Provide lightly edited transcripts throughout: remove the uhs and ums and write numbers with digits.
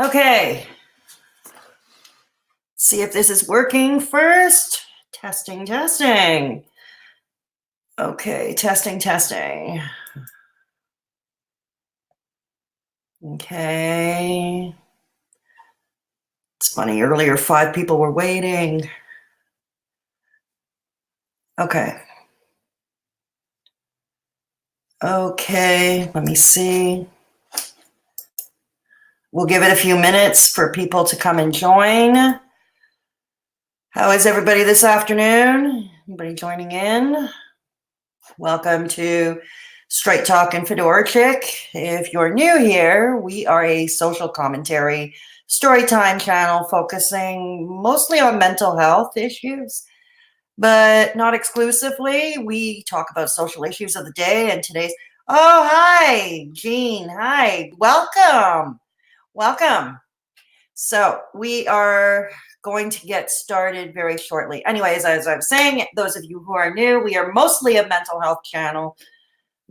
Okay. See if this is working first. Testing, testing. Okay, testing. Okay. It's funny, earlier 5 people were waiting. Okay. Okay, let me see. We'll give it a few minutes for people to come and join. How is everybody this afternoon? Anybody joining in? Welcome to Straight Talk and Fedora Chic. If you're new here, we are a social commentary storytime channel focusing mostly on mental health issues, but not exclusively. We talk about social issues of the day, and today's, oh, hi, Jean, hi, welcome. So we are going to get started very shortly. Anyways, as I was saying, those of you who are new, we are mostly a mental health channel,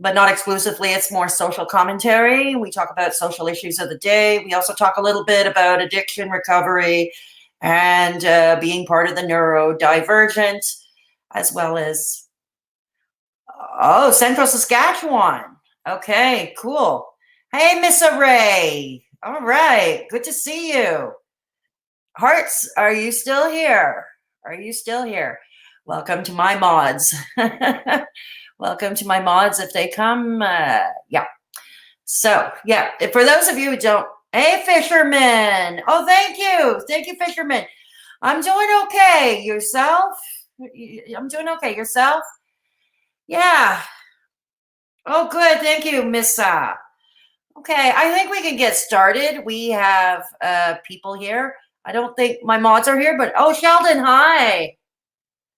but not exclusively. It's more social commentary. We talk about social issues of the day. We also talk a little bit about addiction recovery and being part of the neurodivergent, as well as, oh, Central Saskatchewan. Okay, cool. Hey, Miss Array. All right, good to see you. Hearts, are you still here? Welcome to my mods. Welcome to my mods if they come. Yeah. So, yeah, for those of you who don't, hey, Fisherman. Oh, thank you. Thank you, Fisherman. I'm doing okay. Yourself? I'm doing okay. Yourself? Yeah. Oh, good. Thank you, Miss. Okay, I think we can get started. We have people here. I don't think my mods are here, but oh, Sheldon, hi.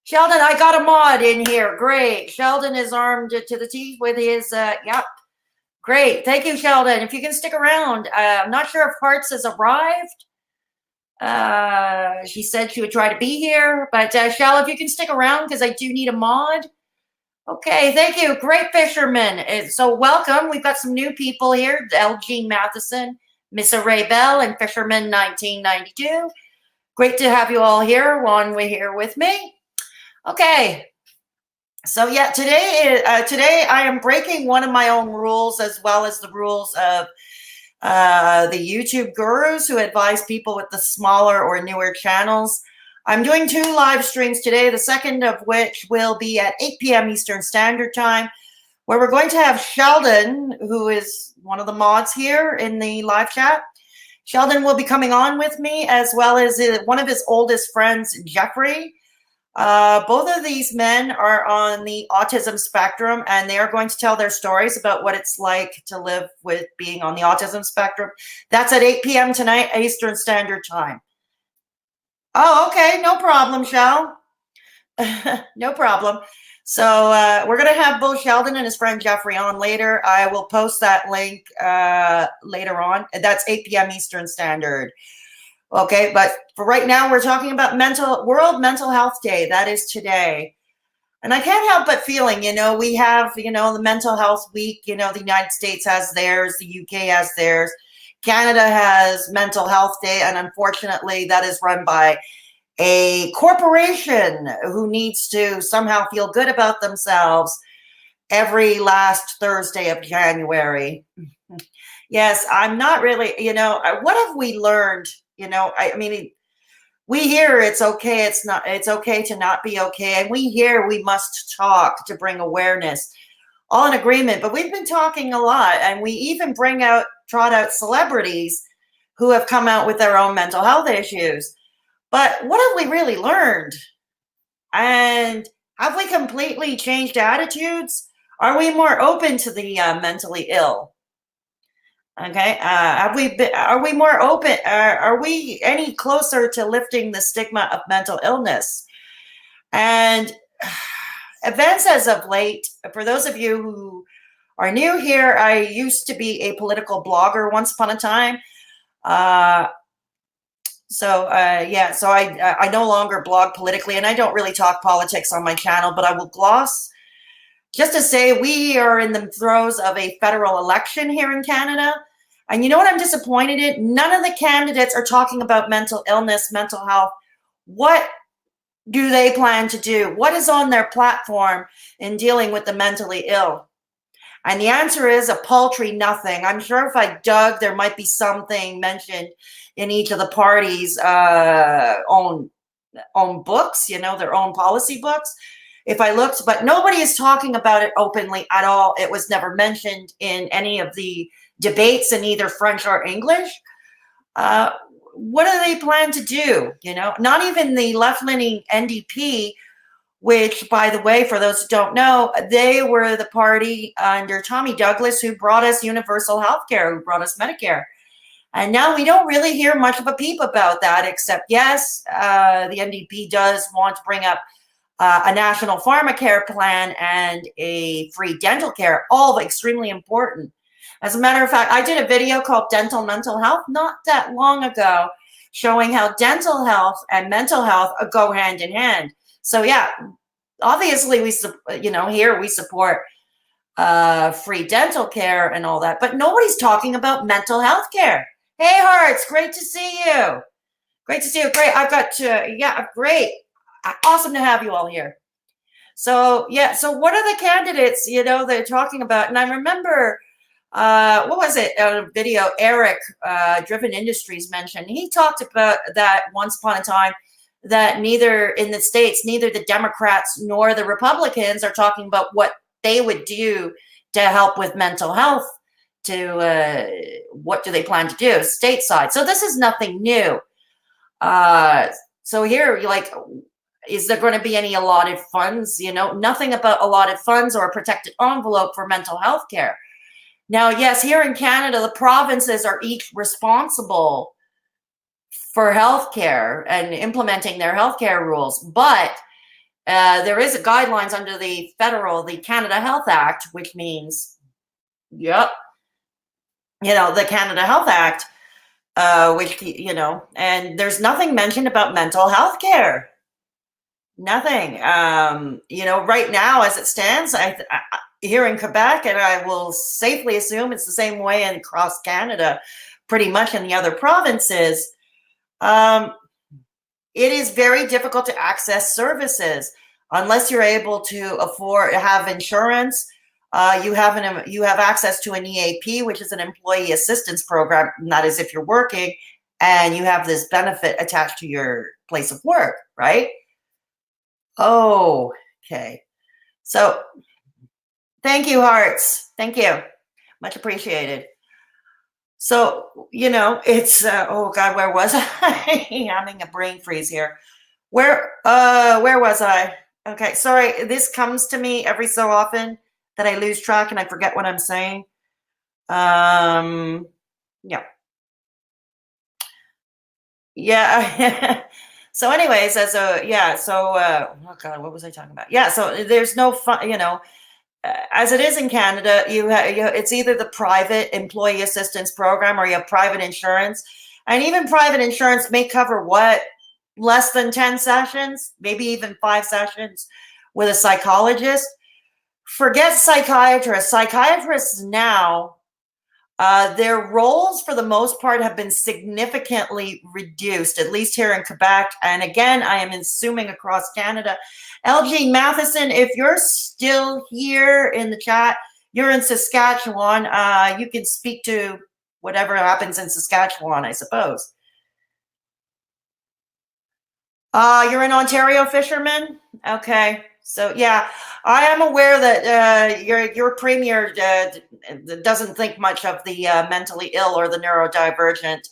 Sheldon, I got a mod in here. Great. Sheldon is armed to the teeth with his, yep. Great. Thank you, Sheldon. If you can stick around. I'm not sure if Hearts has arrived. She said she would try to be here, but Shell, if you can stick around, because I do need a mod. Okay, thank you. Great, Fisherman. So welcome. We've got some new people here. LG Matheson, Miss Array Bell, and Fisherman 1992. Great to have you all here. Juan, we're here with me. Okay. So yeah, today I am breaking one of my own rules, as well as the rules of the YouTube gurus who advise people with the smaller or newer channels. I'm doing 2 live streams today, the second of which will be at 8 p.m. Eastern Standard Time, where we're going to have Sheldon, who is one of the mods here in the live chat. Sheldon will be coming on with me, as well as one of his oldest friends, Jeffrey. Both of these men are on the autism spectrum, and they are going to tell their stories about what it's like to live with being on the autism spectrum. That's at 8 p.m. tonight, Eastern Standard Time. Oh, okay. No problem, Shell. No problem. So we're going to have both Sheldon and his friend Jeffrey on later. I will post that link later on. That's 8 p.m. Eastern Standard. Okay, but for right now, we're talking about World Mental Health Day. That is today. And I can't help but feeling, we have, the Mental Health Week. The United States has theirs. The UK has theirs. Canada has Mental Health Day, and unfortunately, that is run by a corporation who needs to somehow feel good about themselves every last Thursday of January. Yes, I'm not really, what have we learned? I mean, we hear it's okay. It's okay to not be okay. And we hear we must talk to bring awareness. All in agreement, but we've been talking a lot, and we even trot out celebrities who have come out with their own mental health issues. But what have we really learned? And have we completely changed attitudes? Are we more open to the mentally ill? Okay, are we more open? Are we any closer to lifting the stigma of mental illness? And events as of late, for those of you who are new here, I used to be a political blogger once upon a time. So I no longer blog politically, and I don't really talk politics on my channel, but I will gloss just to say we are in the throes of a federal election here in Canada. And you know what I'm disappointed in? None of the candidates are talking about mental illness, mental health. What do they plan to do? What is on their platform in dealing with the mentally ill? And the answer is a paltry nothing. I'm sure if I dug, there might be something mentioned in each of the parties' own books, their own policy books. If I looked, but nobody is talking about it openly at all. It was never mentioned in any of the debates in either French or English. What do they plan to do? Not even the left-leaning NDP, which, by the way, for those who don't know, they were the party under Tommy Douglas who brought us universal health care, who brought us Medicare. And now we don't really hear much of a peep about that, except, yes, the NDP does want to bring up a national pharmacare plan and a free dental care, all extremely important. As a matter of fact, I did a video called Dental Mental Health not that long ago, showing how dental health and mental health go hand in hand. So yeah, obviously here we support free dental care and all that, but nobody's talking about mental health care. Hey, Hearts, great to see you. Great to see you. Great. I've got great. Awesome to have you all here. So yeah, so what are the candidates, they're talking about? And I remember, what was it? A video Eric, Driven Industries mentioned. He talked about that once upon a time, that neither in the States, neither the Democrats nor the Republicans are talking about what they would do to help with mental health. What do they plan to do stateside? So this is nothing new. So here, is there going to be any allotted funds? Nothing about allotted funds or a protected envelope for mental health care. Now, yes, here in Canada, the provinces are each responsible for healthcare and implementing their healthcare rules, but there is a guidelines under the Canada Health Act, which means, the Canada Health Act, and there's nothing mentioned about mental health care. Nothing. Right now, as it stands, here in Quebec, and I will safely assume it's the same way across Canada, pretty much in the other provinces, it is very difficult to access services unless you're able to have insurance. You have access to an EAP, which is an employee assistance program, and that is if you're working and you have this benefit attached to your place of work, right? Oh, okay. So thank you, Hearts. Thank you. Much appreciated. So, it's, oh God, where was I? I'm having a brain freeze here. Where was I? Okay, sorry. This comes to me every so often that I lose track and I forget what I'm saying. Yeah. Yeah. So anyways, oh God, what was I talking about? Yeah, so there's no fun, as it is in Canada, it's either the private employee assistance program or you have private insurance. And even private insurance may cover less than 10 sessions, maybe even 5 sessions with a psychologist. Forget psychiatrists. Psychiatrists now, their roles, for the most part, have been significantly reduced, at least here in Quebec. And again, I am assuming across Canada. LG Matheson, if you're still here in the chat, you're in Saskatchewan. You can speak to whatever happens in Saskatchewan, I suppose. You're in Ontario, Fisherman? Okay. So yeah, I am aware that your premier doesn't think much of the mentally ill or the neurodivergent.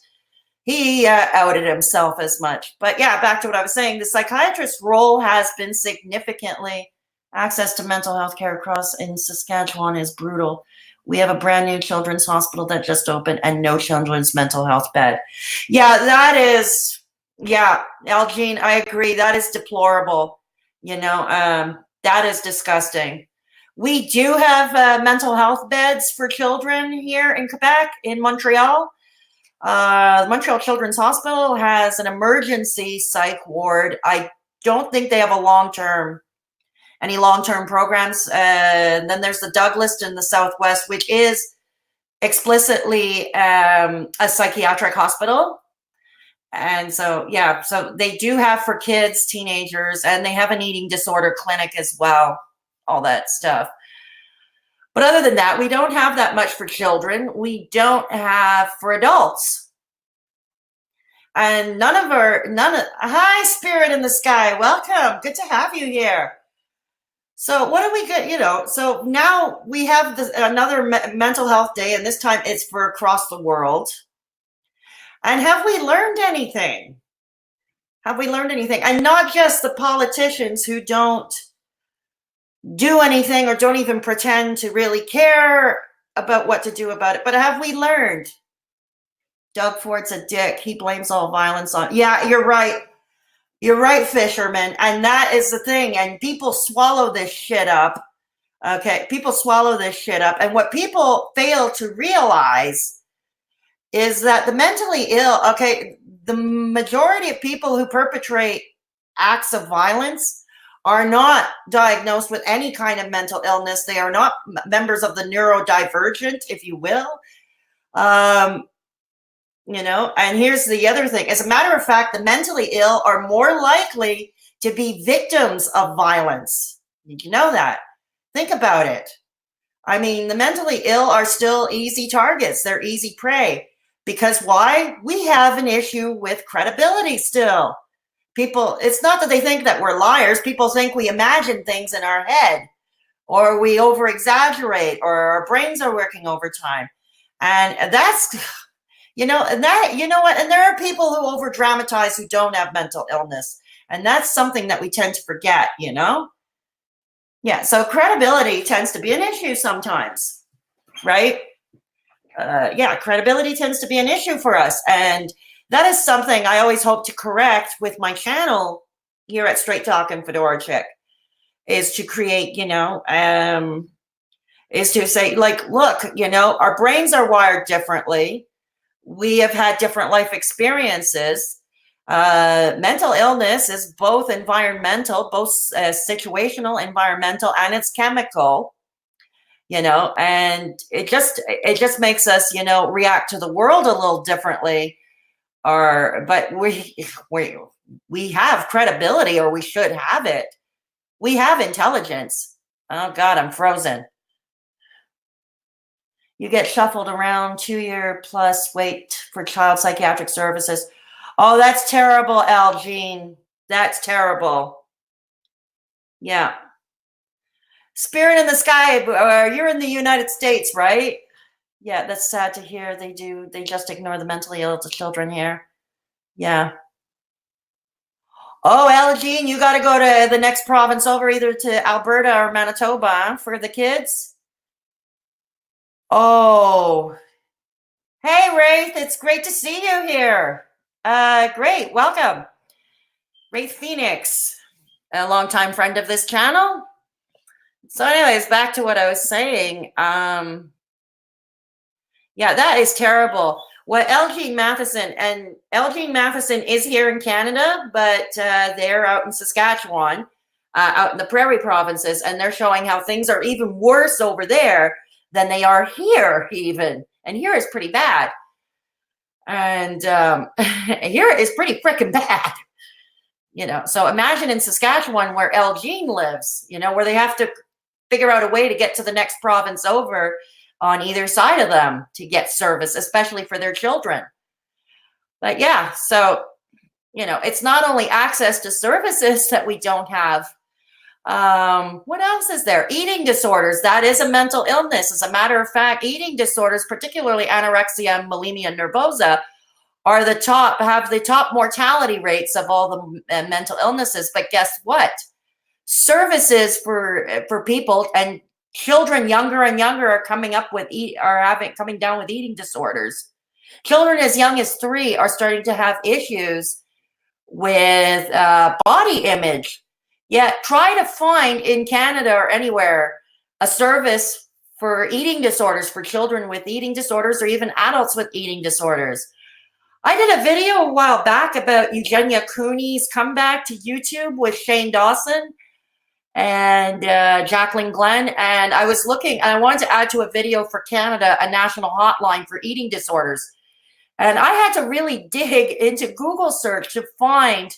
He outed himself as much. But yeah, back to what I was saying, the psychiatrist's role has been significantly. Access to mental health care across in Saskatchewan is brutal. We have a brand new children's hospital that just opened and no children's mental health bed. Yeah, that is, yeah, Elgene, I agree. That is deplorable. That is disgusting. We do have mental health beds for children here in Quebec, in Montreal. The Montreal Children's Hospital has an emergency psych ward. I don't think they have any long-term programs. And then there's the Douglas in the Southwest, which is explicitly a psychiatric hospital. And so, yeah, so they do have for kids, teenagers, and they have an eating disorder clinic as well, all that stuff. But other than that, we don't have that much for children. We don't have for adults. And hi, Spirit in the Sky, welcome. Good to have you here. So what do we get, so now we have another mental health day, and this time it's for across the world. And have we learned anything? Have we learned anything? And not just the politicians who don't do anything or don't even pretend to really care about what to do about it, but have we learned? Doug Ford's a dick. He blames all violence on. Yeah, you're right. You're right, Fisherman. And that is the thing. And people swallow this shit up. Okay, people swallow this shit up. And what people fail to realize is that the mentally ill, okay, the majority of people who perpetrate acts of violence are not diagnosed with any kind of mental illness. They are not members of the neurodivergent, if you will. And here's the other thing. As a matter of fact, the mentally ill are more likely to be victims of violence. Did you know that? Think about it. I mean, the mentally ill are still easy targets. They're easy prey. Because why? We have an issue with credibility still. People, it's not that they think that we're liars. People think we imagine things in our head, or we over exaggerate, or our brains are working overtime. And that's, and there are people who over dramatize who don't have mental illness. And that's something that we tend to forget, Yeah, so credibility tends to be an issue sometimes, right? Credibility tends to be an issue for us. And that is something I always hope to correct with my channel here at Straight Talk and Fedora Chic, is to create, is to say, like, look, our brains are wired differently. We have had different life experiences. Mental illness is both environmental, both situational, environmental, and it's chemical. And it just makes us, react to the world a little differently. But we have credibility, or we should have it. We have intelligence. Oh God, I'm frozen. You get shuffled around 2-year plus wait for child psychiatric services. Oh, that's terrible, Al Jean. That's terrible. Yeah. Spirit in the Sky, you're in the United States, right? Yeah, that's sad to hear. They just ignore the mentally ill children here. Yeah. Oh, Al Jean, you got to go to the next province over, either to Alberta or Manitoba for the kids. Oh. Hey, Wraith, it's great to see you here. Great, welcome. Wraith Phoenix, a longtime friend of this channel. So anyways, back to what I was saying. Yeah, that is terrible. What Elgene Matheson is here in Canada, but they're out in Saskatchewan, out in the prairie provinces, and they're showing how things are even worse over there than they are here even. And here is pretty bad. And here is pretty freaking bad. So imagine in Saskatchewan where Elgene lives, where they have to figure out a way to get to the next province over on either side of them to get service, especially for their children. But yeah, so, it's not only access to services that we don't have. What else is there? Eating disorders. That is a mental illness. As a matter of fact, eating disorders, particularly anorexia and bulimia nervosa, have the top mortality rates of all the mental illnesses. But guess what? Services for people and children younger and younger are coming down with eating disorders. Children as young as 3 are starting to have issues with body image. Yet try to find in Canada or anywhere a service for eating disorders, for children with eating disorders, or even adults with eating disorders. I did a video a while back about Eugenia Cooney's comeback to YouTube with Shane Dawson. and Jacqueline Glenn. And I was looking, and I wanted to add to a video for Canada, a national hotline for eating disorders. And I had to really dig into Google search to find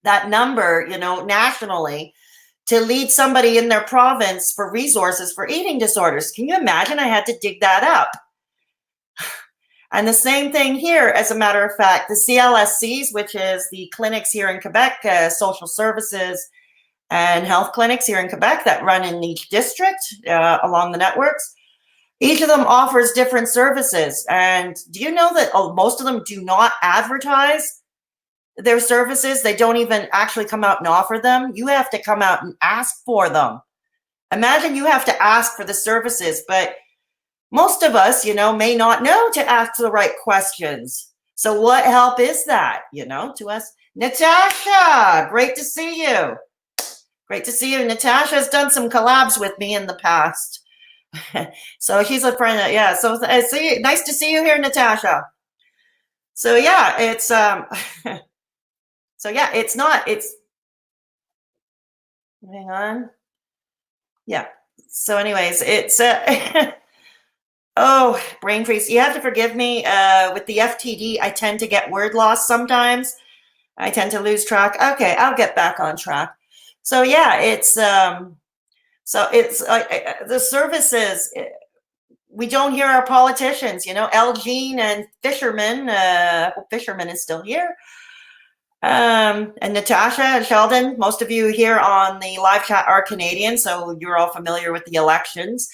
that number, nationally, to lead somebody in their province for resources for eating disorders. Can you imagine? I had to dig that up. And the same thing here, as a matter of fact, the CLSCs, which is the clinics here in Quebec, social services and health clinics here in Quebec that run in each district along the networks. Each of them offers different services. And do you know that most of them do not advertise their services? They don't even actually come out and offer them. You have to come out and ask for them. Imagine you have to ask for the services, but most of us, may not know to ask the right questions. So what help is that, to us? Natasha, great to see you. Great to see you. Natasha has done some collabs with me in the past. So she's a friend. Yeah. So nice to see you here, Natasha. So yeah, it's hang on. Yeah. So anyways, it's oh, brain freeze. You have to forgive me. With the FTD, I tend to get word loss sometimes. I tend to lose track. Okay, I'll get back on track. So yeah, it's the services. We don't hear our politicians, Elgene and Fisherman. Fisherman is still here. And Natasha and Sheldon, most of you here on the live chat are Canadian, so you're all familiar with the elections.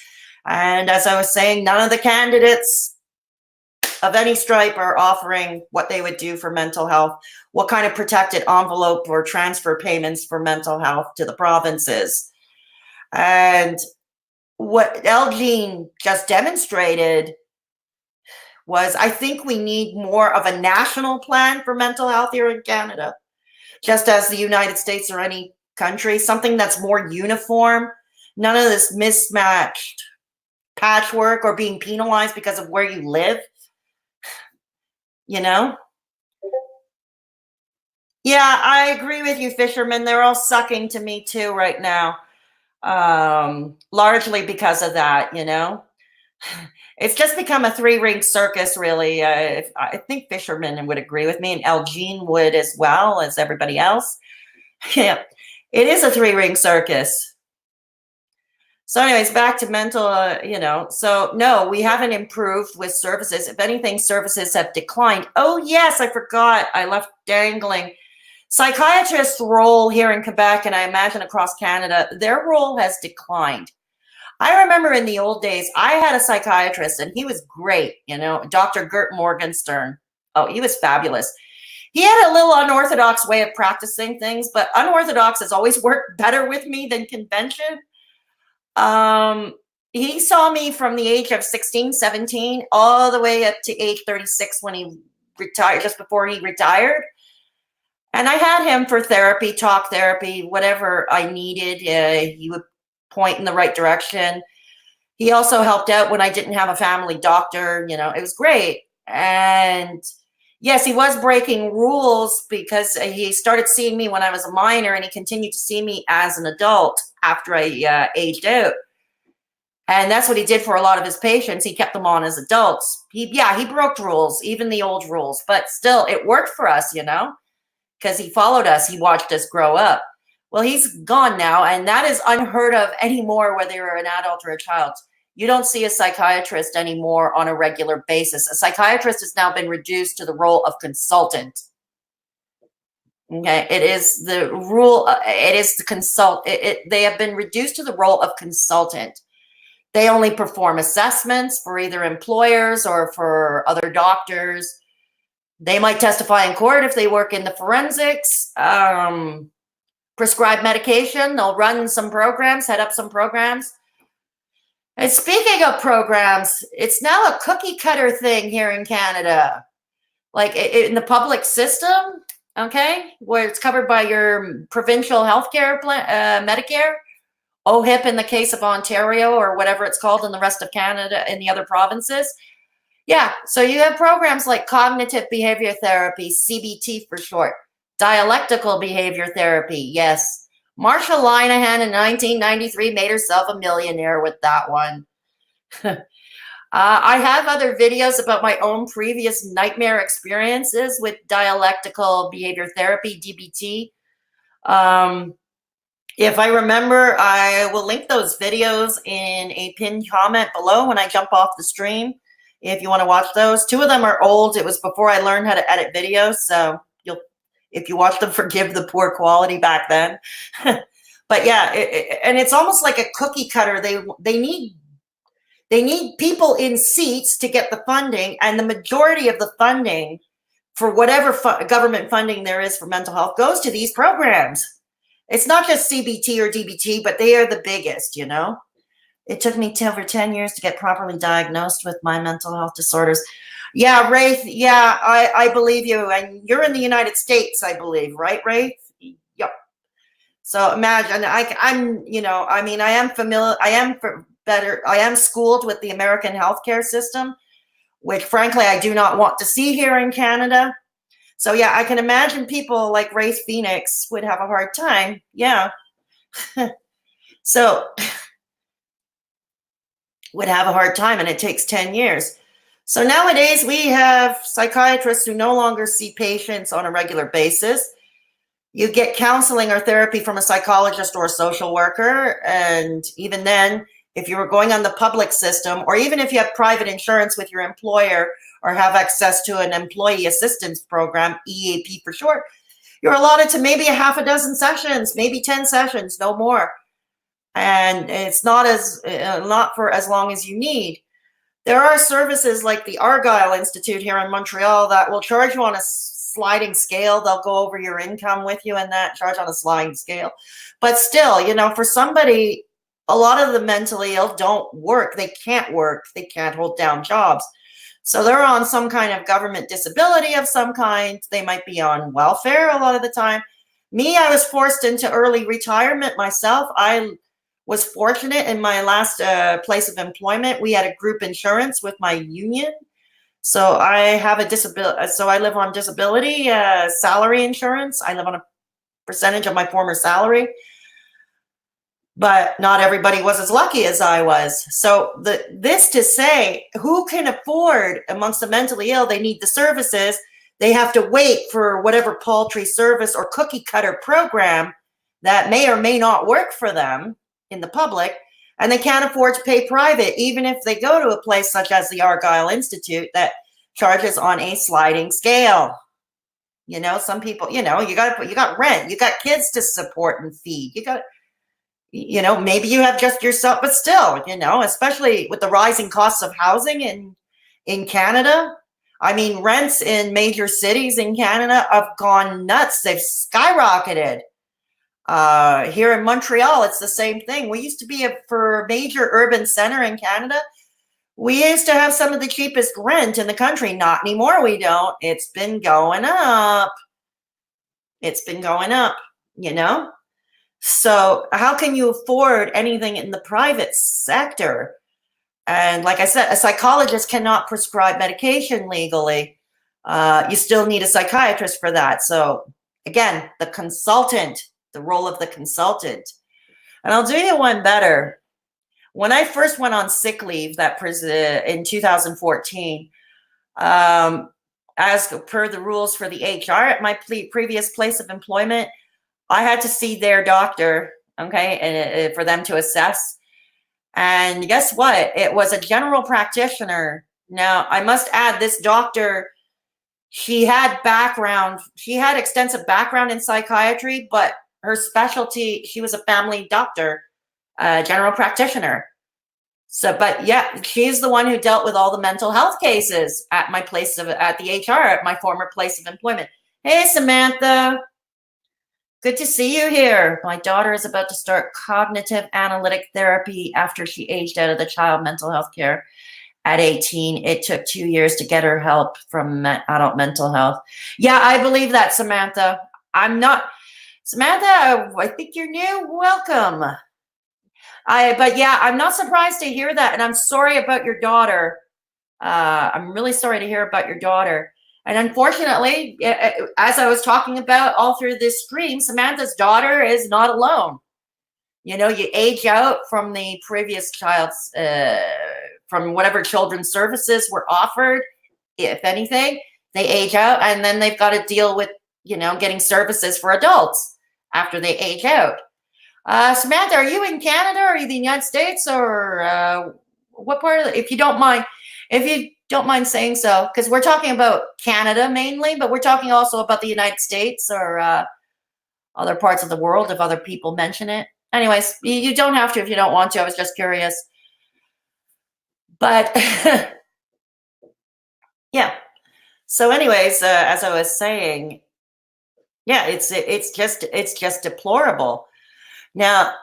And as I was saying, none of the candidates of any stripe are offering what they would do for mental health, what kind of protected envelope or transfer payments for mental health to the provinces. And what Elgene just demonstrated was, I think we need more of a national plan for mental health here in Canada, just as the United States or any country, something that's more uniform, none of this mismatched patchwork or being penalized because of where you live, Yeah, I agree with you, Fisherman. They're all sucking to me too right now. Largely because of that, It's just become a three-ring circus, really. I think Fisherman would agree with me, and Elgene would as well as everybody else. Yeah, it is a three-ring circus. So anyways, back to mental, so no, we haven't improved with services. If anything, services have declined. Oh yes, I forgot. I left dangling. Psychiatrists' role here in Quebec, and I imagine across Canada, their role has declined. I remember in the old days, I had a psychiatrist and he was great, Dr. Gert Morgenstern. Oh, he was fabulous. He had a little unorthodox way of practicing things, but unorthodox has always worked better with me than convention. He saw me from the age of 16, 17, all the way up to age 36 when he retired, just before he retired. And I had him for therapy, talk therapy, whatever I needed. He would point in the right direction. He also helped out when I didn't have a family doctor. It was great. And yes, he was breaking rules because he started seeing me when I was a minor, and he continued to see me as an adult after I aged out. And that's what he did for a lot of his patients. He kept them on as adults. He broke rules, even the old rules, but still it worked for us, because he followed us. He watched us grow up. Well, he's gone now, and that is unheard of anymore, whether you're an adult or a child. You don't see a psychiatrist anymore on a regular basis. A psychiatrist has now been reduced to the role of consultant. Okay, it is the rule. It is the consult. They have been reduced to the role of consultant. They only perform assessments for either employers or for other doctors. They might testify in court if they work in the forensics. Prescribe medication. They'll run some programs, head up some programs. And speaking of programs, it's now a cookie cutter thing here in Canada. Like in the public system, okay, where it's covered by your provincial healthcare plan, Medicare, OHIP in the case of Ontario, or whatever it's called in the rest of Canada, in the other provinces. Yeah, so you have programs like cognitive behavior therapy, CBT for short, dialectical behavior therapy, yes, Marsha Linehan in 1993 made herself a millionaire with that one. I have other videos about my own previous nightmare experiences with dialectical behavior therapy, DBT. Um, if I remember, I will link those videos in a pinned comment below when I jump off the stream. If you want to watch those, 2 of them are old. It was before I learned how to edit videos, so if you watch them, forgive the poor quality back then. But yeah, and it's almost like a cookie cutter. They need people in seats to get the funding, and the majority of the funding for whatever government funding there is for mental health goes to these programs. It's not just CBT or DBT, but they are the biggest, you know? It took me over 10 years to get properly diagnosed with my mental health disorders. Yeah, Rafe, yeah, I believe you. And you're in the United States, I believe, right, Rafe? Yep. So imagine, I'm, you know, I mean, I am familiar, I am schooled with the American healthcare system, which frankly, I do not want to see here in Canada. So yeah, I can imagine people like Rafe Phoenix would have a hard time. Yeah. So would have a hard time, and it takes 10 years. So nowadays we have psychiatrists who no longer see patients on a regular basis. You get counseling or therapy from a psychologist or a social worker. And even then, if you were going on the public system, or even if you have private insurance with your employer or have access to an employee assistance program, EAP for short, you're allotted to maybe a half a dozen sessions, maybe 10 sessions, no more. And it's not for as long as you need. There are services like the Argyle Institute here in Montreal that will charge you on a sliding scale. They'll go over your income with you and that charge on a sliding scale. But still, you know, for somebody, a lot of the mentally ill don't work. They can't work. They can't hold down jobs. So they're on some kind of government disability of some kind. They might be on welfare a lot of the time. Me, I was forced into early retirement myself. I was fortunate in my last place of employment. We had a group insurance with my union. So I have a disability. So I live on disability salary insurance. I live on a percentage of my former salary. But not everybody was as lucky as I was. So this to say, who can afford amongst the mentally ill? They need the services. They have to wait for whatever paltry service or cookie cutter program that may or may not work for them in the public, and they can't afford to pay private, even if they go to a place such as the Argyle Institute that charges on a sliding scale. You know, some people, you know, you got rent, you got kids to support and feed, you got, you know, maybe you have just yourself, but still, you know, especially with the rising costs of housing in Canada. I mean, rents in major cities in Canada have gone nuts. They've skyrocketed. Here in Montreal, it's the same thing. We used to be for a major urban center in Canada. We used to have some of the cheapest rent in the country. Not anymore. We don't. It's been going up. It's been going up, you know? So how can you afford anything in the private sector? And like I said, a psychologist cannot prescribe medication legally. You still need a psychiatrist for that. So again, the consultant, the role of the consultant. And I'll do you one better. When I first went on sick leave in 2014, as per the rules for the HR at my previous place of employment, I had to see their doctor, okay, and for them to assess. And guess what? It was a general practitioner. Now, I must add, this doctor, she had extensive background in psychiatry, but her specialty, she was a family doctor, general practitioner. So, but yeah, she's the one who dealt with all the mental health cases at the HR at my former place of employment. Hey, Samantha. Good to see you here. My daughter is about to start cognitive analytic therapy after she aged out of the child mental health care at 18. It took 2 years to get her help from adult mental health. Yeah, I believe that, Samantha. Samantha, I think you're new. Welcome. But yeah, I'm not surprised to hear that. And I'm sorry about your daughter. I'm really sorry to hear about your daughter. And unfortunately, as I was talking about all through this stream, Samantha's daughter is not alone. You know, you age out from the previous child's, from whatever children's services were offered, if anything, they age out, and then they've got to deal with, you know, getting services for adults after they age out. Samantha, are you in Canada? Or are you the United States? Or what part of if you don't mind, saying so, because we're talking about Canada mainly, but we're talking also about the United States or other parts of the world if other people mention it. Anyways, you don't have to if you don't want to. I was just curious. But yeah. So anyways, as I was saying, yeah, it's just deplorable. Now,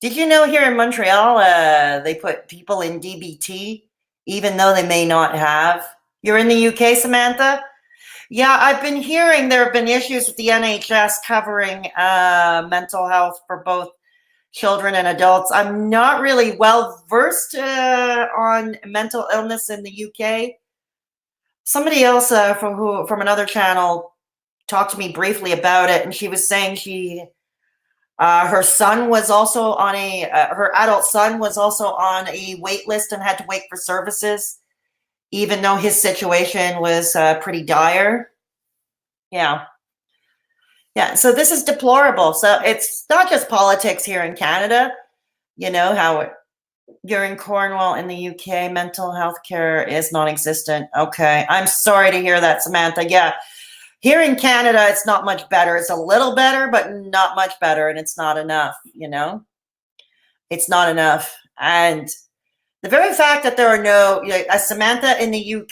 did you know here in Montreal, they put people in DBT, even though they may not have? You're in the UK, Samantha? Yeah, I've been hearing there have been issues with the NHS covering mental health for both children and adults. I'm not really well versed on mental illness in the UK. Somebody else from another channel talked to me briefly about it, and she was saying her son was also on her adult son was also on a wait list and had to wait for services, even though his situation was pretty dire. Yeah. Yeah. So this is deplorable. So it's not just politics here in Canada. You know how you're in Cornwall in the UK, mental health care is non-existent. Okay. I'm sorry to hear that, Samantha. Yeah. Here in Canada, it's not much better. It's a little better, but not much better. And it's not enough, you know? It's not enough. And the very fact that there are no, as Samantha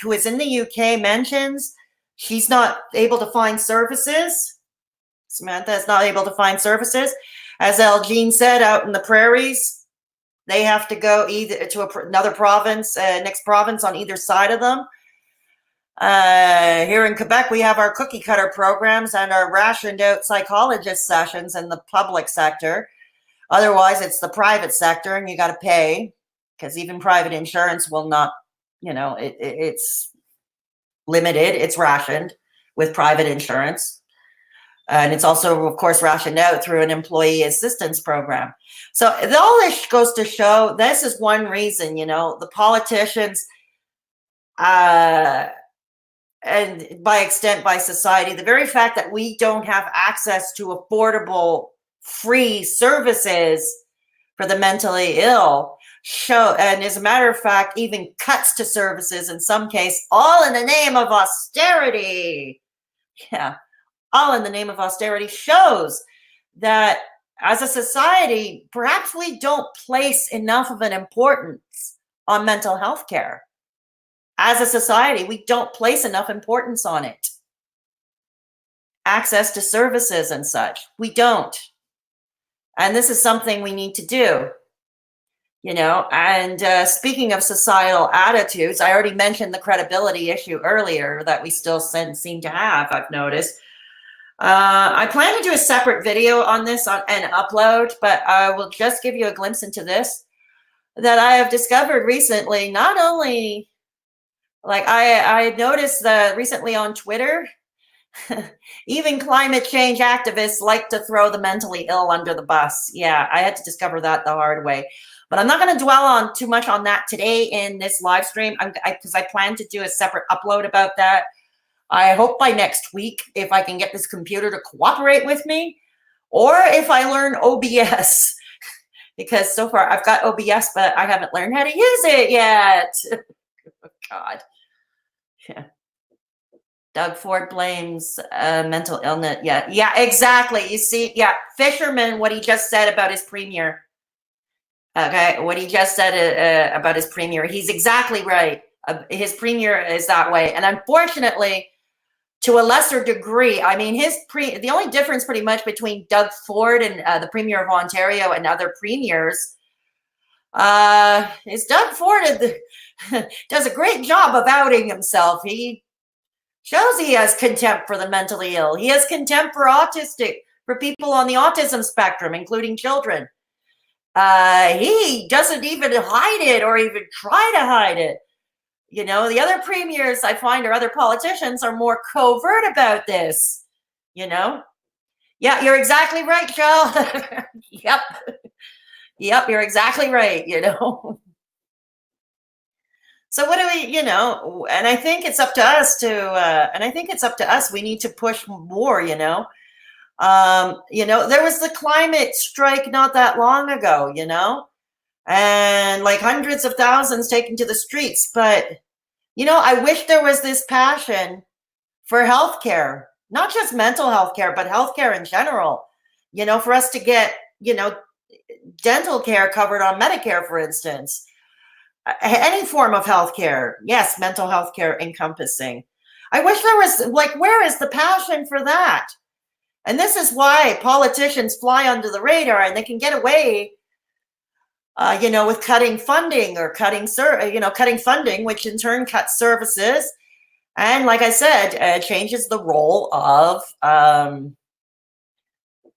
who is in the UK mentions, she's not able to find services. Samantha is not able to find services. As Elgene said, out in the prairies, they have to go either to another province, next province on either side of them. Here in Quebec, we have our cookie cutter programs and our rationed out psychologist sessions in the public sector. Otherwise, it's the private sector, and you got to pay, because even private insurance will not, it's limited. It's rationed with private insurance. And it's also, of course, rationed out through an employee assistance program. So all this goes to show this is one reason, the politicians, and by extent, by society, the very fact that we don't have access to affordable, free services for the mentally ill and as a matter of fact, even cuts to services in some case, all in the name of austerity. Yeah. All in the name of austerity shows that as a society, perhaps we don't place enough of an importance on mental health care. As a society, we don't place enough importance on it. Access to services and such, we don't. And this is something we need to do. And speaking of societal attitudes, I already mentioned the credibility issue earlier that we still seem to have, I've noticed. I plan to do a separate video on this and upload, but I will just give you a glimpse into this, that I have discovered recently. Not only, like I noticed that recently on Twitter, even climate change activists like to throw the mentally ill under the bus. Yeah, I had to discover that the hard way. But I'm not going to dwell on too much on that today in this live stream, because I plan to do a separate upload about that. I hope by next week, if I can get this computer to cooperate with me, or if I learn OBS, because so far I've got OBS, but I haven't learned how to use it yet. Oh, God. Yeah. Doug Ford blames mental illness. Yeah, exactly. You see, yeah, Fisherman, what he just said about his premier. Okay, what he just said about his premier, he's exactly right. His premier is that way. And unfortunately, to a lesser degree, I mean, the only difference pretty much between Doug Ford and the Premier of Ontario and other premiers is Doug Ford does a great job of outing himself. He shows he has contempt for the mentally ill. He has contempt for people on the autism spectrum, including children. He doesn't even hide it or even try to hide it. the other premiers I find or other politicians are more covert about this, Yeah, you're exactly right, Shell. Yep. Yep, you're exactly right, So what do we, and I think it's up to us we need to push more, there was the climate strike not that long ago, and like hundreds of thousands taken to the streets. But, I wish there was this passion for healthcare, not just mental health care, but healthcare in general, for us to get, dental care covered on Medicare, for instance, any form of healthcare. Yes, mental health care encompassing. I wish there was, where is the passion for that? And this is why politicians fly under the radar and they can get away, with cutting funding or cutting funding, which in turn cuts services. And like I said, changes the role of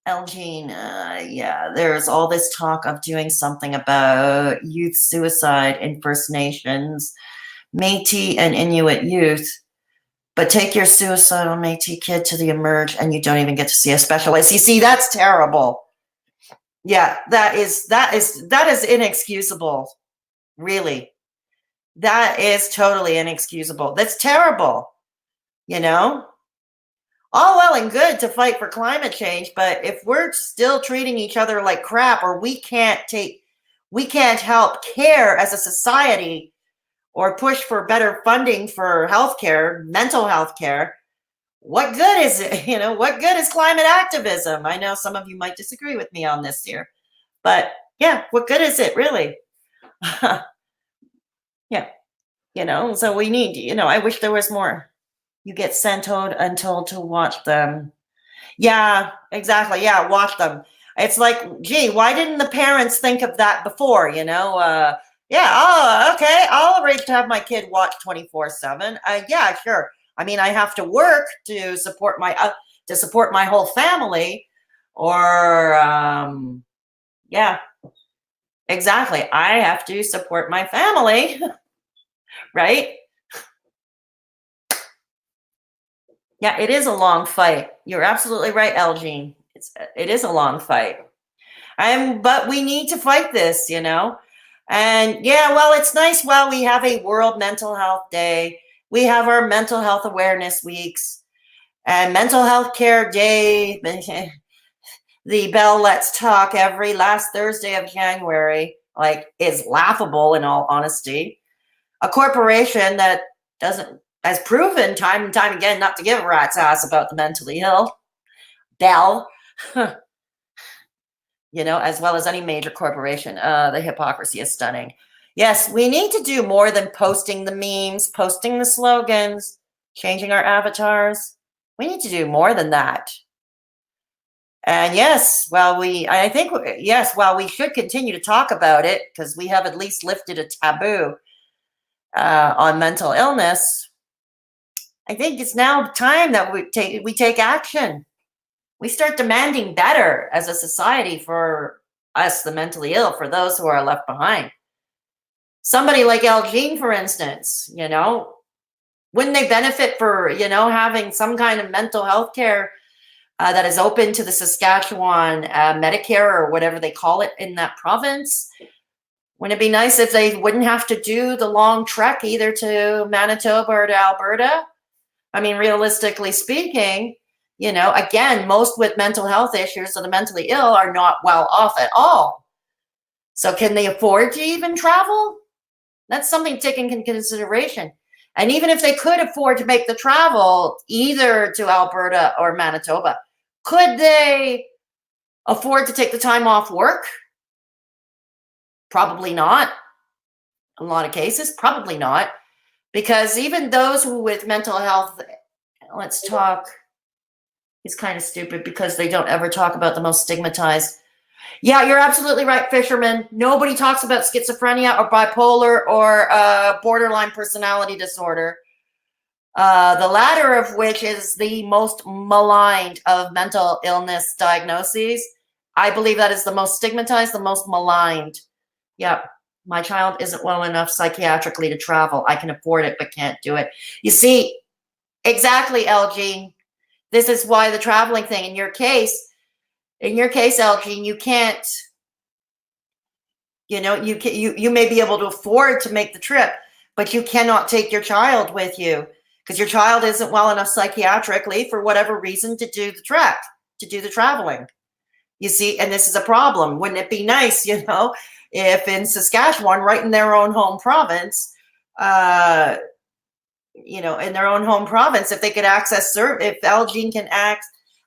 Elgene. There's all this talk of doing something about youth suicide in First Nations, Métis and Inuit youth. But take your suicidal Métis kid to the emerge and you don't even get to see a specialist. You see, that's terrible. Yeah, that is inexcusable. Really. That is totally inexcusable. That's terrible. All well and good to fight for climate change, but if we're still treating each other like crap, or we can't help care as a society or push for better funding for healthcare, mental health care, what good is it? What good is climate activism? I know some of you might disagree with me on this here, but yeah, what good is it really? Yeah, so we need, I wish there was more. You get sent out untold to watch them. Yeah, exactly. Yeah, watch them. It's like, gee, why didn't the parents think of that before? Yeah, oh, okay, I'll arrange to have my kid watch 24/7. Yeah, sure. I mean, I have to work to support my whole family, or yeah, exactly. I have to support my family, right? Yeah, it is a long fight. You're absolutely right, Elgene. It is a long fight. But we need to fight this, And yeah, well, it's nice while we have a World Mental Health Day. We have our Mental Health Awareness Weeks and Mental Health Care Day. The Bell Let's Talk every last Thursday of January, is laughable in all honesty. A corporation that has proven time and time again not to give a rat's ass about the mentally ill. Bell. As well as any major corporation. The hypocrisy is stunning. Yes, we need to do more than posting the memes, posting the slogans, changing our avatars. We need to do more than that. And yes, while we should continue to talk about it, because we have at least lifted a taboo on mental illness, I think it's now time that we take action. We start demanding better as a society for us, the mentally ill, for those who are left behind. Somebody like Elgene, for instance, wouldn't they benefit for, having some kind of mental health care that is open to the Saskatchewan Medicare or whatever they call it in that province? Wouldn't it be nice if they wouldn't have to do the long trek either to Manitoba or to Alberta? I mean, realistically speaking, again, most with mental health issues or the mentally ill are not well off at all. So can they afford to even travel? That's something to take into consideration. And even if they could afford to make the travel either to Alberta or Manitoba, could they afford to take the time off work? Probably not. In a lot of cases, probably not. Because even those who with mental health, let's talk, is kind of stupid because they don't ever talk about the most stigmatized. Yeah, you're absolutely right, Fisherman. Nobody talks about schizophrenia or bipolar or borderline personality disorder. The latter of which is the most maligned of mental illness diagnoses. I believe that is the most stigmatized, the most maligned. Yeah, My child isn't well enough psychiatrically to travel. I can afford it, but can't do it. You see, exactly, LG. This is why the traveling thing in your case, LG, you can't, you may be able to afford to make the trip, but you cannot take your child with you because your child isn't well enough psychiatrically for whatever reason to do the trek, to do the traveling. You see, and this is a problem. Wouldn't it be nice, if in Saskatchewan, right in their own home province, in their own home province, if they could access, if LG can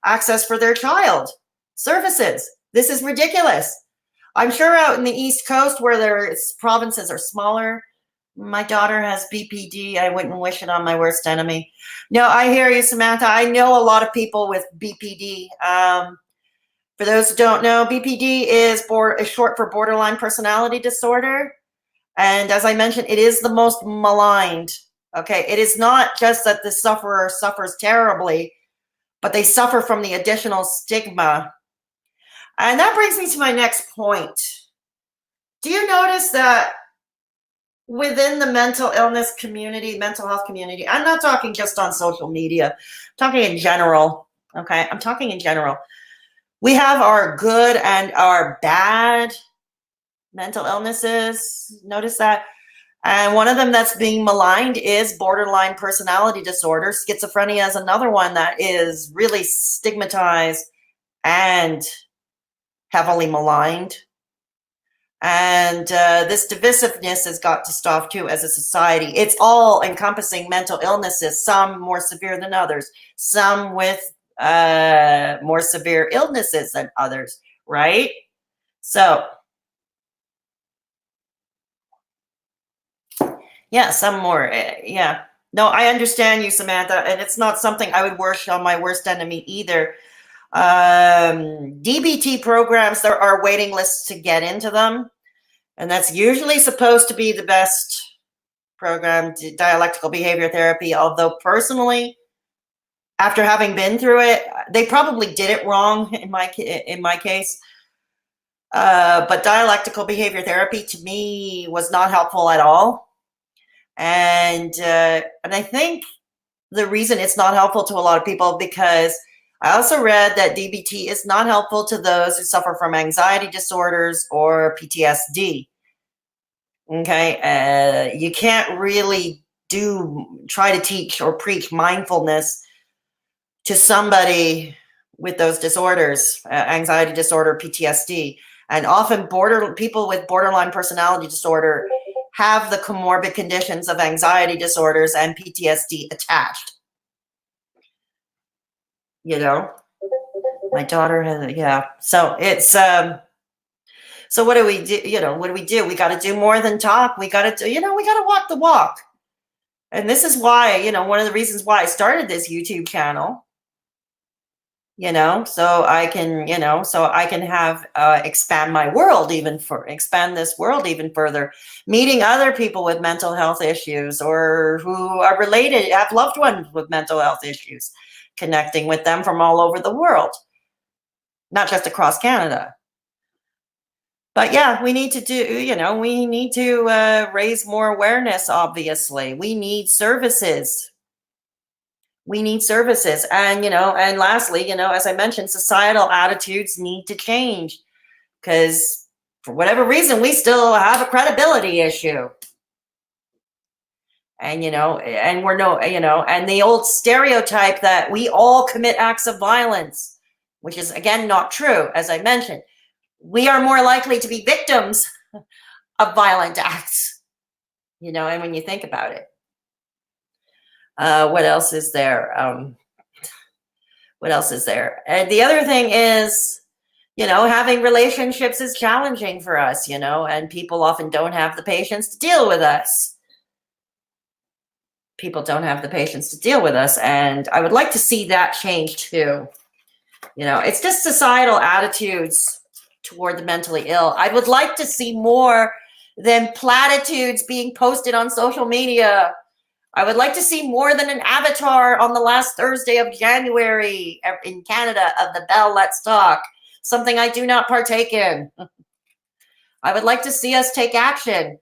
access for their child services. This is ridiculous. I'm sure out in the East Coast where their provinces are smaller. My daughter has BPD. I wouldn't wish it on my worst enemy. No, I hear you, Samantha. I know a lot of people with BPD. For those who don't know, BPD is short for borderline personality disorder. And as I mentioned, it is the most maligned. Okay, it is not just that the sufferer suffers terribly, but they suffer from the additional stigma. And that brings me to my next point. Do you notice that within the mental illness community, mental health community, I'm not talking just on social media, I'm talking in general, okay? I'm talking in general. We have our good and our bad mental illnesses. Notice that? And one of them that's being maligned is borderline personality disorder. Schizophrenia is another one that is really stigmatized and heavily maligned. And this divisiveness has got to stop too as a society. It's all encompassing mental illnesses, some more severe than others, some with more severe illnesses than others, right? So, yeah, some more, yeah. No, I understand you, Samantha, and it's not something I would wish on my worst enemy either. DBT programs, there are waiting lists to get into them. And that's usually supposed to be the best program, dialectical behavior therapy. Although personally, after having been through it, they probably did it wrong in my case. But dialectical behavior therapy to me was not helpful at all. And I think the reason it's not helpful to a lot of people because I also read that DBT is not helpful to those who suffer from anxiety disorders or PTSD. Okay, you can't really try to teach or preach mindfulness to somebody with those disorders, anxiety disorder, PTSD. And often people with borderline personality disorder have the comorbid conditions of anxiety disorders and PTSD attached. My daughter has, yeah. So it's, so what do we do? What do we do? We got to do more than talk. We got to, we got to walk the walk. And this is why, one of the reasons why I started this YouTube channel, so I can, have, expand my world expand this world even further, meeting other people with mental health issues or who are related, have loved ones with mental health issues, connecting with them from all over the world, not just across Canada. But yeah, we need to we need to raise more awareness, obviously. We need services. And, and lastly, as I mentioned, societal attitudes need to change because for whatever reason, we still have a credibility issue. And, and and the old stereotype that we all commit acts of violence, which is, again, not true, as I mentioned. We are more likely to be victims of violent acts, and when you think about it. What else is there? And the other thing is, having relationships is challenging for us, and people often don't have the patience to deal with us. And I would like to see that change too. It's just societal attitudes toward the mentally ill. I would like to see more than platitudes being posted on social media. I would like to see more than an avatar on the last Thursday of January in Canada of the Bell Let's Talk, something I do not partake in. I would like to see us take action.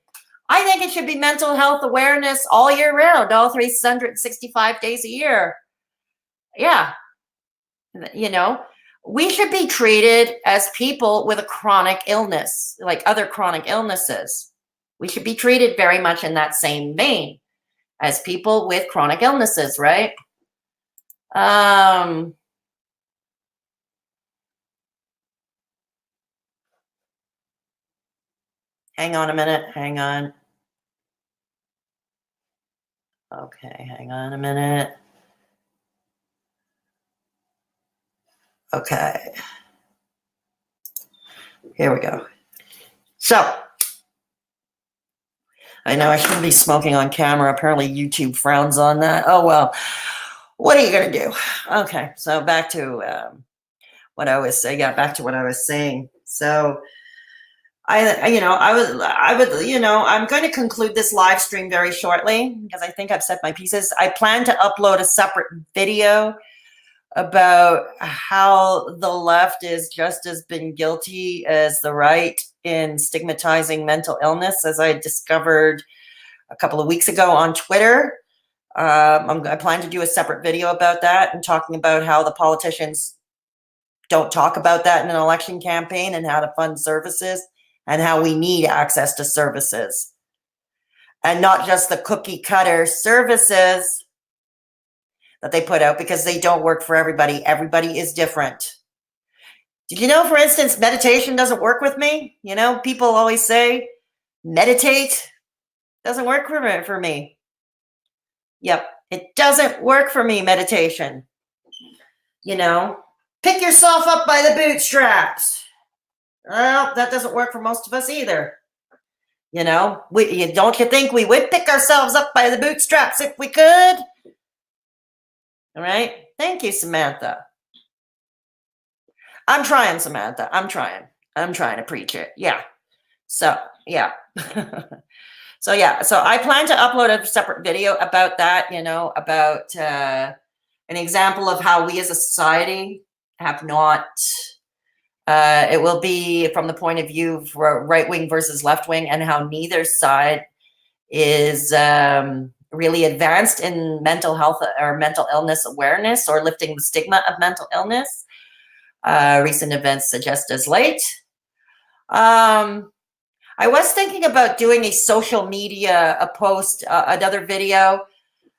I think it should be mental health awareness all year round, all 365 days a year. Yeah. You know, we should be treated as people with a chronic illness, like other chronic illnesses. We should be treated very much in that same vein as people with chronic illnesses, right? Hang on a minute. Hang on. Okay, hang on a minute. Okay. Here we go. So, I know I shouldn't be smoking on camera. Apparently YouTube frowns on that. Oh, well, what are you going to do? Okay, so back to what I was saying. Yeah, back to what I was saying. So, I'm going to conclude this live stream very shortly because I think I've said my pieces. I plan to upload a separate video about how the left is just as been guilty as the right in stigmatizing mental illness, as I discovered a couple of weeks ago on Twitter. I plan to do a separate video about that and talking about how the politicians don't talk about that in an election campaign and how to fund services and how we need access to services. And not just the cookie cutter services that they put out, because they don't work for everybody. Everybody is different. Did you know, for instance, meditation doesn't work with me? You know, people always say, meditate. Doesn't work for me. Yep, it doesn't work for me, meditation. You know, pick yourself up by the bootstraps. Well, that doesn't work for most of us either. You know, don't you think we would pick ourselves up by the bootstraps if we could? All right. Thank you, Samantha. I'm trying, Samantha. I'm trying to preach it. Yeah. So, yeah. So, yeah. So I plan to upload a separate video about that, you know, about an example of how we as a society have not, it will be from the point of view for right wing versus left wing, and how neither side is really advanced in mental health or mental illness awareness or lifting the stigma of mental illness. Recent events suggest as late. I was thinking about doing a social media, a post, another video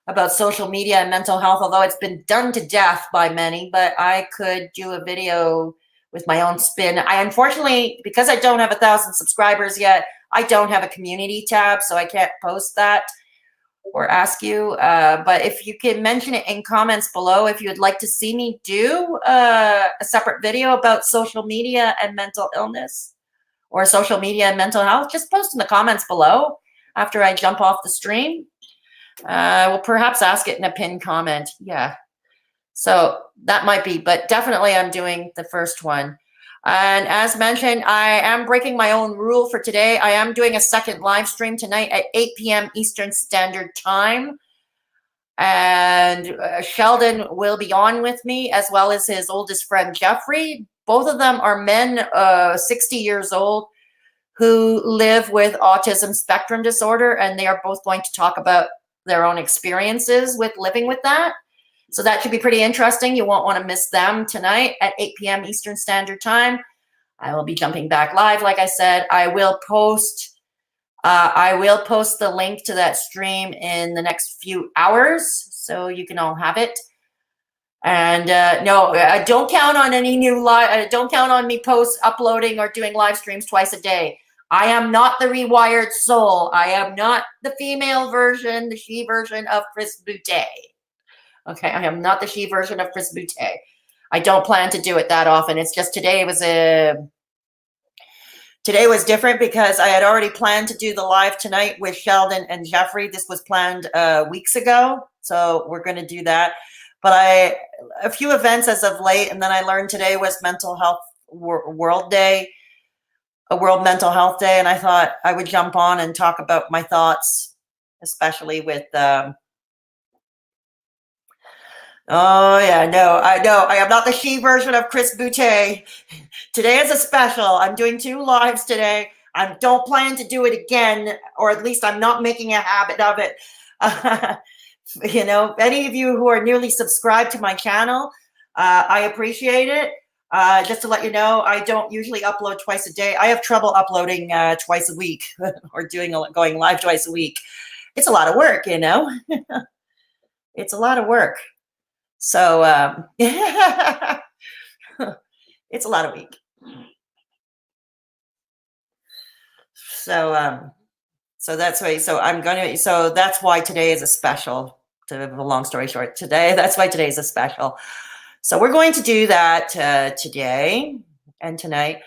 about social media and mental health, although it's been done to death by many, but I could do a video with my own spin. I unfortunately, because I don't have 1,000 subscribers yet, I don't have a community tab, so I can't post that or ask you. But if you can mention it in comments below, if you would like to see me do a separate video about social media and mental illness or social media and mental health, just post in the comments below after I jump off the stream. We'll perhaps ask it in a pinned comment. Yeah. So that might be, but definitely I'm doing the first one. And as mentioned, I am breaking my own rule for today. I am doing a second live stream tonight at 8 p.m. Eastern Standard Time. And Sheldon will be on with me, as well as his oldest friend, Jeffrey. Both of them are men, 60 years old, who live with autism spectrum disorder. And they are both going to talk about their own experiences with living with that. So that should be pretty interesting. You won't want to miss them tonight at 8 p.m. Eastern Standard Time. I will be jumping back live. Like I said, I will post the link to that stream in the next few hours, so you can all have it. And no, don't count on any new live. Don't count on me uploading or doing live streams twice a day. I am not the rewired soul. I am not the female version, the she version of Chris Boutte. Okay, I am not the she version of Chris Boutte. I don't plan to do it that often. It's just today was different because I had already planned to do the live tonight with Sheldon and Jeffrey. This was planned weeks ago, so we're going to do that. But a few events as of late, and then I learned today was Mental Health World Day, a World Mental Health Day, and I thought I would jump on and talk about my thoughts, especially with oh, yeah, no, I know. I am not the she version of Chris Boutte. Today is a special. I'm doing 2 lives today. I don't plan to do it again, or at least I'm not making a habit of it. Any of you who are newly subscribed to my channel, I appreciate it. Just to let you know, I don't usually upload twice a day. I have trouble uploading twice a week or going live twice a week. It's a lot of work, It's a lot of work. So it's a lot of week. So that's why. So that's why today is a special. To have a long story short, that's why today is a special. So we're going to do that today and tonight.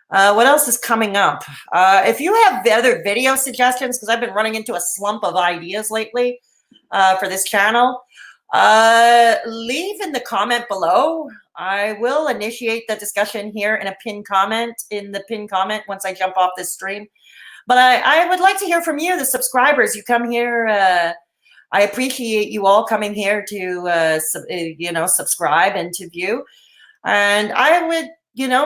What else is coming up? If you have other video suggestions, because I've been running into a slump of ideas lately for this channel, leave in the comment below. I will initiate the discussion here in a pinned comment, once I jump off this stream. But I would like to hear from you, the subscribers. You come here. I appreciate you all coming here to, subscribe and to view. And I would,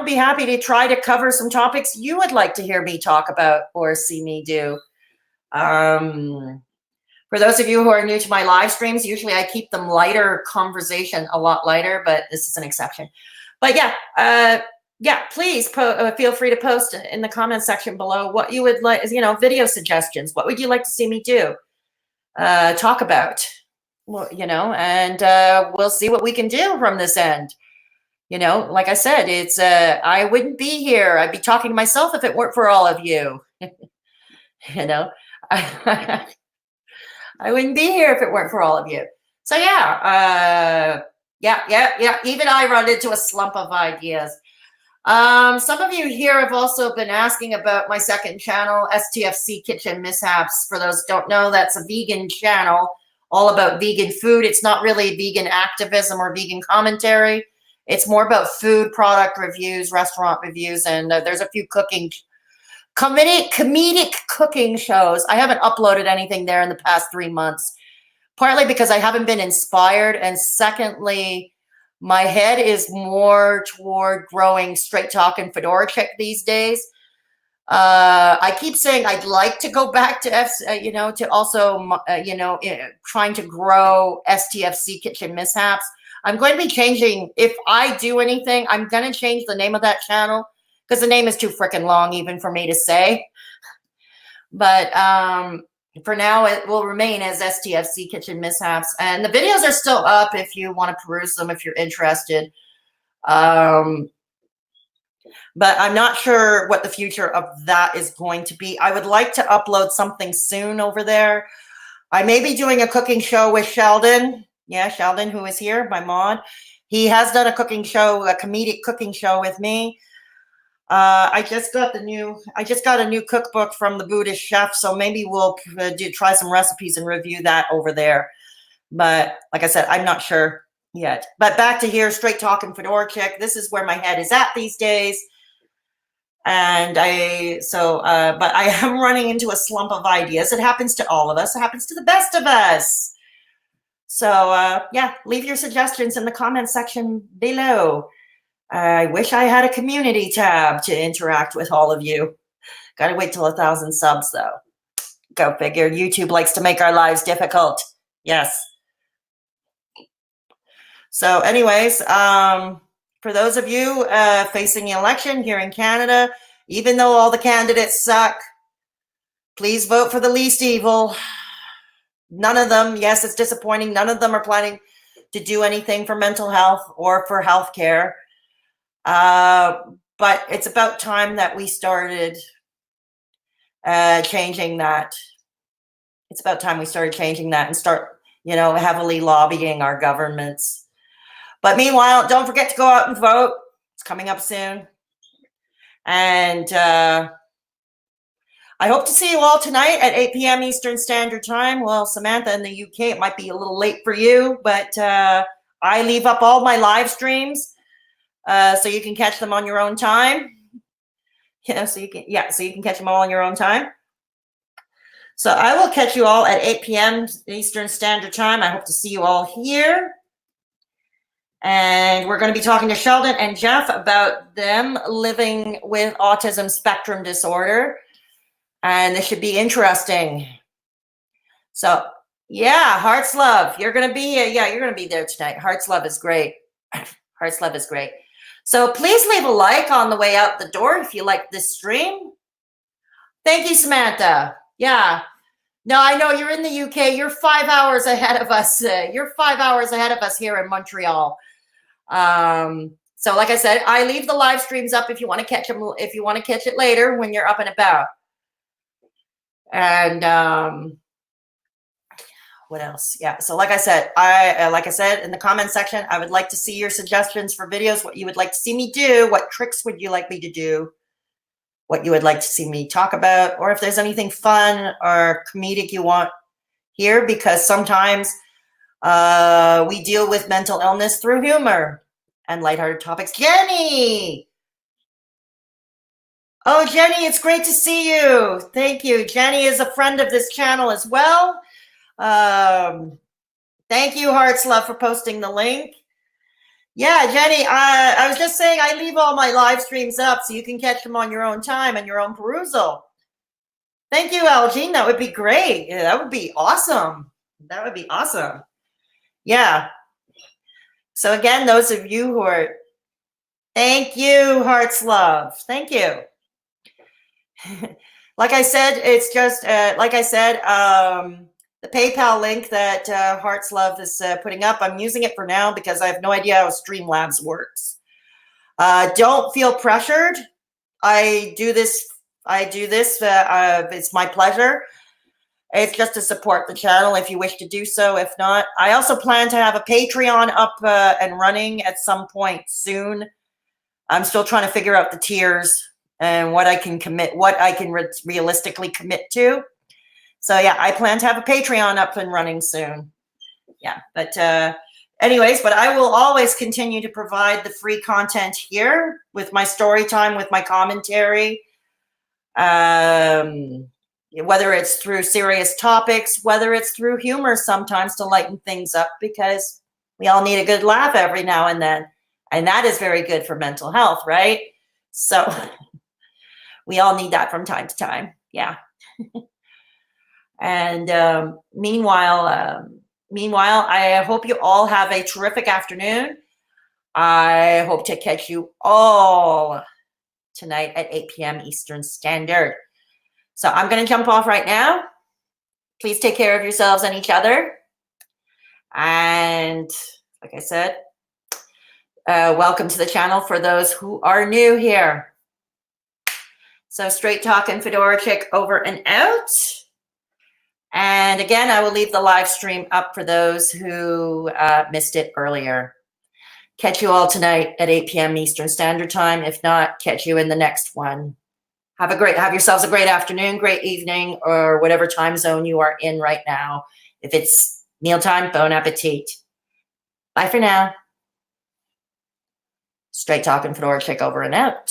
be happy to try to cover some topics you would like to hear me talk about or see me do. For those of you who are new to my live streams, usually I keep them lighter conversation, a lot lighter, but this is an exception. But yeah, please feel free to post in the comment section below what you would like, video suggestions. What would you like to see me do? Talk about, and we'll see what we can do from this end. Like I said, it's I wouldn't be here. I'd be talking to myself if it weren't for all of you. I wouldn't be here if it weren't for all of you. So yeah. Even I run into a slump of ideas. Some of you here have also been asking about my second channel, STFC Kitchen Mishaps. For those who don't know, that's a vegan channel all about vegan food. It's not really vegan activism or vegan commentary. It's more about food product reviews, restaurant reviews, and there's a few comedic cooking shows. I haven't uploaded anything there in the past 3 months, partly because I haven't been inspired, and secondly, my head is more toward growing Straight Talk and Fedora Chic these days. I keep saying I'd like to go back to trying to grow STFC Kitchen Mishaps. I'm going to be changing, if I do anything, I'm going to change the name of that channel because the name is too freaking long even for me to say. But for now, it will remain as STFC Kitchen Mishaps. And the videos are still up if you want to peruse them, if you're interested. But I'm not sure what the future of that is going to be. I would like to upload something soon over there. I may be doing a cooking show with Sheldon. Yeah, Sheldon, who is here, my mod. He has done a cooking show, a comedic cooking show with me. I just got a new cookbook from the Buddhist chef, so maybe we'll try some recipes and review that over there. But like I said, I'm not sure yet. But back to here, Straight Talk and Fedora Chic. This is where my head is at these days. And but I am running into a slump of ideas. It happens to all of us. It happens to the best of us. So yeah, leave your suggestions in the comment section below. I wish I had a community tab to interact with all of you. Got to wait till 1,000 subs though. Go figure. YouTube likes to make our lives difficult. Yes. So anyways, for those of you facing the election here in Canada, even though all the candidates suck, please vote for the least evil. None of them, yes, it's disappointing. None of them are planning to do anything for mental health or for healthcare. But it's about time that we started changing that. It's about time we started changing that and start, heavily lobbying our governments. But meanwhile, don't forget to go out and vote. It's coming up soon. And I hope to see you all tonight at 8 p.m. Eastern Standard Time. Well, Samantha in the UK, it might be a little late for you, but I leave up all my live streams so you can catch them on your own time. So you can catch them all on your own time. So I will catch you all at 8 p.m. Eastern Standard Time. I hope to see you all here. And we're going to be talking to Sheldon and Jeff about them living with autism spectrum disorder. And this should be interesting. So yeah, Heart's Love. You're gonna be you're gonna be there tonight. Heart's Love is great. Heart's Love is great. So please leave a like on the way out the door if you like this stream. Thank you, Samantha. Yeah. No, I know you're in the UK. You're 5 hours ahead of us. You're 5 hours ahead of us here in Montreal. So like I said, I leave the live streams up if you want to catch them, if you want to catch it later when you're up and about. And what else? Yeah. So like I said, in the comment section, I would like to see your suggestions for videos, what you would like to see me do, what tricks would you like me to do, what you would like to see me talk about, or if there's anything fun or comedic you want here, because sometimes we deal with mental illness through humor and lighthearted topics. Jenny! Oh, Jenny, it's great to see you. Thank you. Jenny is a friend of this channel as well. Thank you, Heart's Love, for posting the link. Yeah, Jenny, I was just saying I leave all my live streams up so you can catch them on your own time and your own perusal. Thank you, Elgene. That would be great. Yeah, that would be awesome. That would be awesome. Yeah. So again, those of you who are, thank you, Heart's Love. Thank you. Like I said, it's just, the PayPal link that Heart's Love is putting up, I'm using it for now because I have no idea how Streamlabs works. Don't feel pressured. I do this. It's my pleasure. It's just to support the channel if you wish to do so. If not, I also plan to have a Patreon up and running at some point soon. I'm still trying to figure out the tiers and what I can commit, what I can realistically commit to. So yeah, I plan to have a Patreon up and running soon. Yeah, but anyways, but I will always continue to provide the free content here with my story time, with my commentary, whether it's through serious topics, whether it's through humor sometimes to lighten things up, because we all need a good laugh every now and then. And that is very good for mental health, right? So we all need that from time to time. Yeah. And meanwhile, I hope you all have a terrific afternoon. I hope to catch you all tonight at 8 p.m. Eastern Standard. So I'm going to jump off right now. Please take care of yourselves and each other. And like I said, welcome to the channel for those who are new here. So Straight Talking Fedora Chick over and out. And again, I will leave the live stream up for those who missed it earlier. Catch you all tonight at 8 p.m. Eastern Standard Time. If not, catch you in the next one. Have yourselves a great afternoon, great evening, or whatever time zone you are in right now. If it's mealtime, bon appetit. Bye for now. Straight Talking Fedora Chick over and out.